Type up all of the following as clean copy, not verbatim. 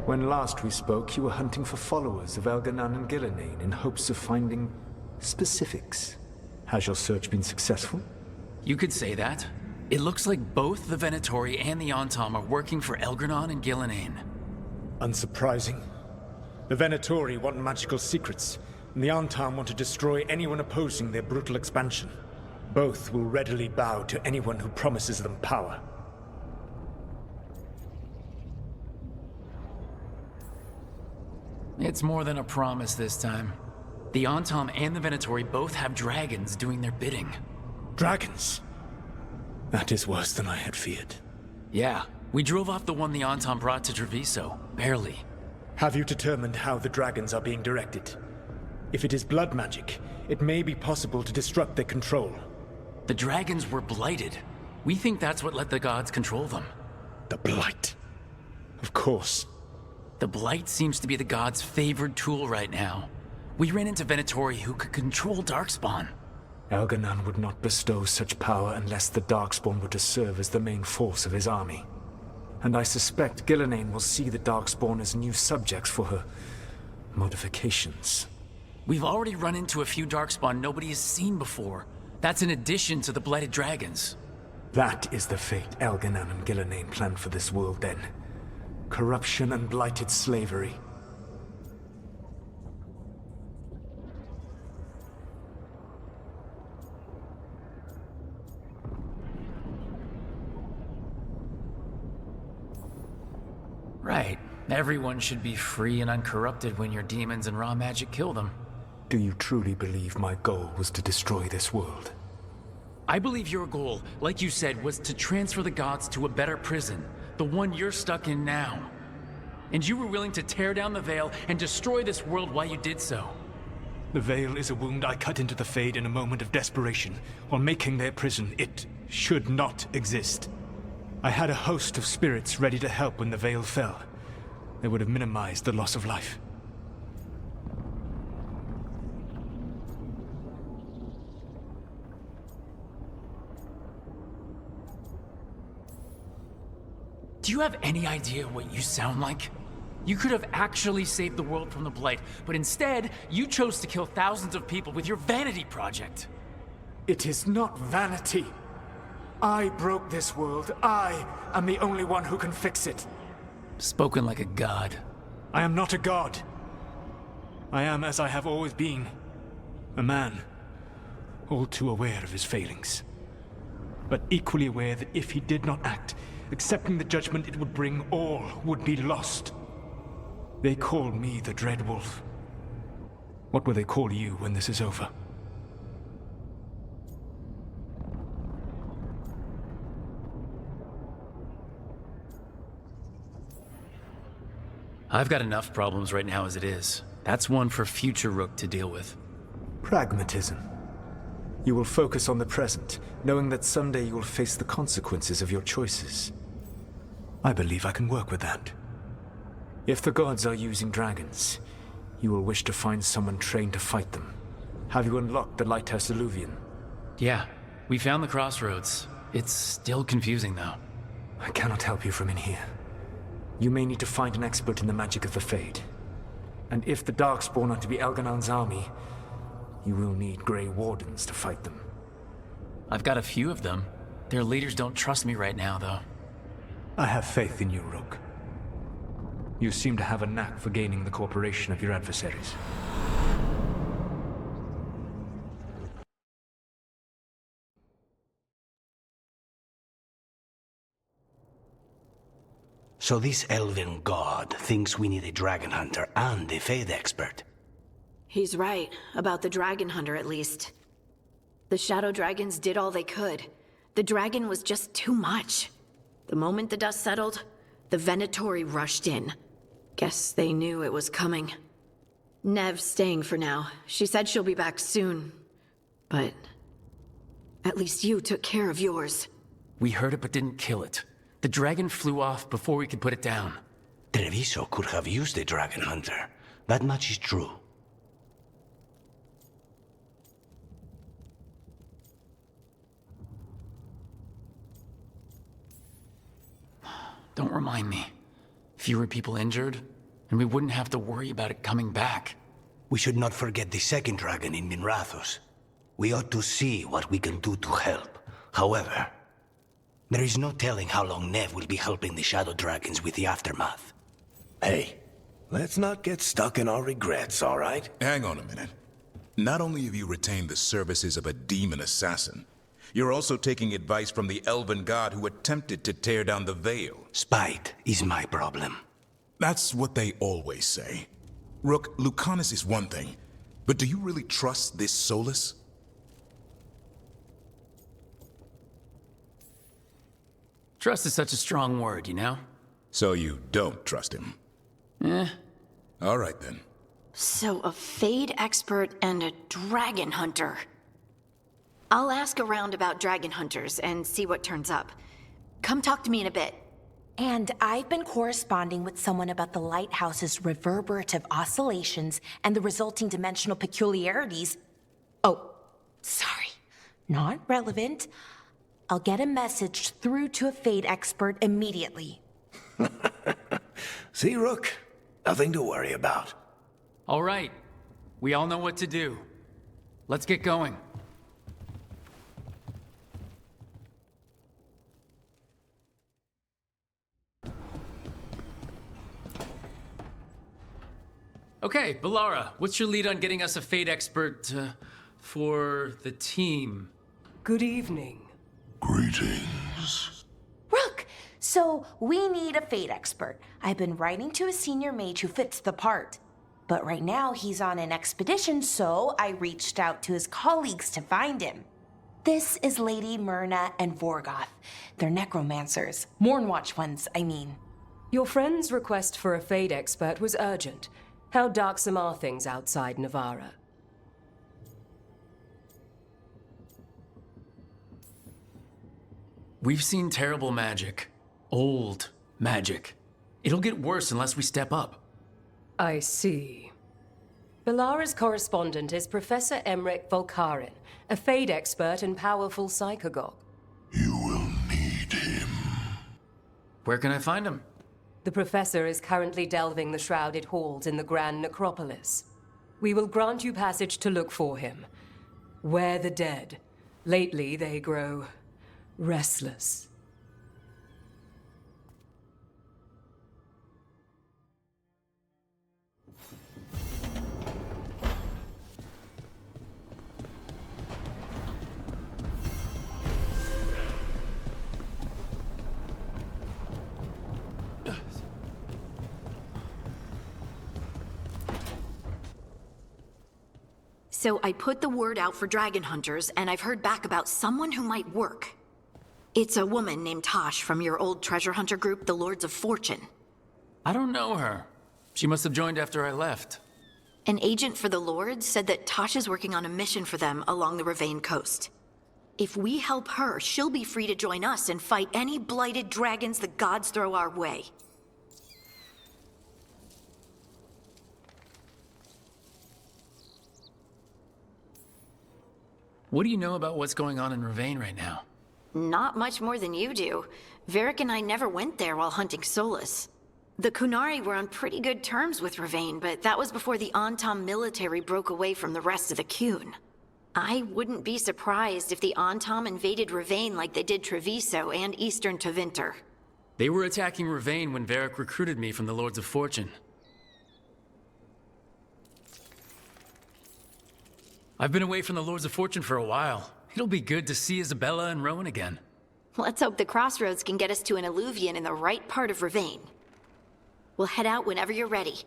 When last we spoke, you were hunting for followers of Elganan and Gillenane in hopes of finding specifics. Has your search been successful? You could say that. It looks like both the Venatori and the Antom are working for Elganan and Gillenane. Unsurprising. The Venatori want magical secrets, and the Antom want to destroy anyone opposing their brutal expansion. Both will readily bow to anyone who promises them power. It's more than a promise this time. The Antom and the Venatori both have dragons doing their bidding. Dragons? That is worse than I had feared. Yeah, we drove off the one the Antom brought to Treviso, barely. Have you determined how the dragons are being directed? If it is blood magic, it may be possible to disrupt their control. The dragons were blighted. We think that's what let the gods control them. The Blight. Of course. The Blight seems to be the gods' favored tool right now. We ran into Venatori who could control Darkspawn. Elganan would not bestow such power unless the Darkspawn were to serve as the main force of his army. And I suspect Gillenane will see the Darkspawn as new subjects for her modifications. We've already run into a few Darkspawn nobody has seen before. That's in addition to the Blighted Dragons. That is the fate Elganan and Gillenane planned for this world then. Corruption and blighted slavery. Right. Everyone should be free and uncorrupted when your demons and raw magic kill them. Do you truly believe my goal was to destroy this world? I believe your goal, like you said, was to transfer the gods to a better prison. The one you're stuck in now. And you were willing to tear down the veil and destroy this world while you did so. The veil is a wound I cut into the Fade in a moment of desperation, while making their prison. It should not exist. I had a host of spirits ready to help when the veil fell. They would have minimized the loss of life. Do you have any idea what you sound like? You could have actually saved the world from the Blight, but instead, you chose to kill thousands of people with your vanity project. It is not vanity. I broke this world. I am the only one who can fix it. Spoken like a god. I am not a god. I am as I have always been. A man. All too aware of his failings. But equally aware that if he did not act, accepting the judgment it would bring, all would be lost. They call me the Dread Wolf. What will they call you when this is over? I've got enough problems right now as it is. That's one for future Rook to deal with. Pragmatism. You will focus on the present, knowing that someday you will face the consequences of your choices. I believe I can work with that. If the gods are using dragons, you will wish to find someone trained to fight them. Have you unlocked the Lighthouse Illuvian? Yeah, we found the crossroads. It's still confusing though. I cannot help you from in here. You may need to find an expert in the magic of the Fade. And if the Darkspawn are to be Elganan's army, you will need Grey Wardens to fight them. I've got a few of them. Their leaders don't trust me right now, though. I have faith in you, Rook. You seem to have a knack for gaining the cooperation of your adversaries. So this elven god thinks we need a dragon hunter and a Fade expert. He's right, about the dragon hunter at least. The shadow dragons did all they could. The dragon was just too much. The moment the dust settled, the Venatori rushed in. Guess they knew it was coming. Nev's staying for now. She said she'll be back soon. But at least you took care of yours. We heard it but didn't kill it. The dragon flew off before we could put it down. Treviso could have used a dragon hunter. That much is true. Don't remind me. fewer people injured, and we wouldn't have to worry about it coming back. We should not forget the second dragon in Minrathos. We ought to see what we can do to help. However, there is no telling how long Nev will be helping the Shadow Dragons with the aftermath. Hey, let's not get stuck in our regrets, all right? Hang on a minute. Not only have you retained the services of a demon assassin, you're also taking advice from the elven god who attempted to tear down the veil. Spite is my problem. That's what they always say. Rook, Lucanus is one thing, but do you really trust this Solus? Trust is such a strong word, you know? So you don't trust him? All right then. So a Fade expert and a dragon hunter. I'll ask around about dragon hunters and see what turns up. Come talk to me in a bit. And I've been corresponding with someone about the lighthouse's reverberative oscillations and the resulting dimensional peculiarities. Oh, sorry. Not relevant. I'll get a message through to a Fade expert immediately. See, Rook? Nothing to worry about. All right. We all know what to do. Let's get going. Okay, Bellara, what's your lead on getting us a Fade expert for the team? Good evening. Greetings. Rook! So, we need a Fade expert. I've been writing to a senior mage who fits the part. But right now, he's on an expedition, so I reached out to his colleagues to find him. This is Lady Myrna and Vorgoth. They're necromancers. Mournwatch ones, I mean. Your friend's request for a Fade expert was urgent. How darksome are things outside Navarra? We've seen terrible magic. Old magic. It'll get worse unless we step up. I see. Bellara's correspondent is Professor Emmerich Volkarin, a Fade expert and powerful psychagogue. You will need him. Where can I find him? The professor is currently delving the shrouded halls in the Grand Necropolis. We will grant you passage to look for him. Where the dead. Lately, they grow restless. So I put the word out for dragon hunters, and I've heard back about someone who might work. It's a woman named Tosh from your old treasure hunter group, the Lords of Fortune. I don't know her. She must have joined after I left. An agent for the Lords said that Tosh is working on a mission for them along the Ravane coast. If we help her, she'll be free to join us and fight any blighted dragons the gods throw our way. What do you know about what's going on in Ravane right now? Not much more than you do. Varric and I never went there while hunting Solus. The Kunari were on pretty good terms with Ravane, but that was before the Antam military broke away from the rest of the Qun. I wouldn't be surprised if the Antam invaded Ravane like they did Treviso and Eastern Tevinter. They were attacking Ravane when Varric recruited me from the Lords of Fortune. I've been away from the Lords of Fortune for a while. It'll be good to see Isabella and Rowan again. Let's hope the crossroads can get us to an Alluvian in the right part of Ravane. We'll head out whenever you're ready.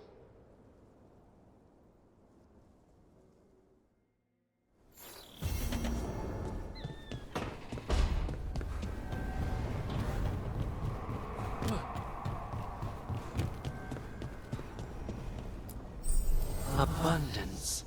Abundance.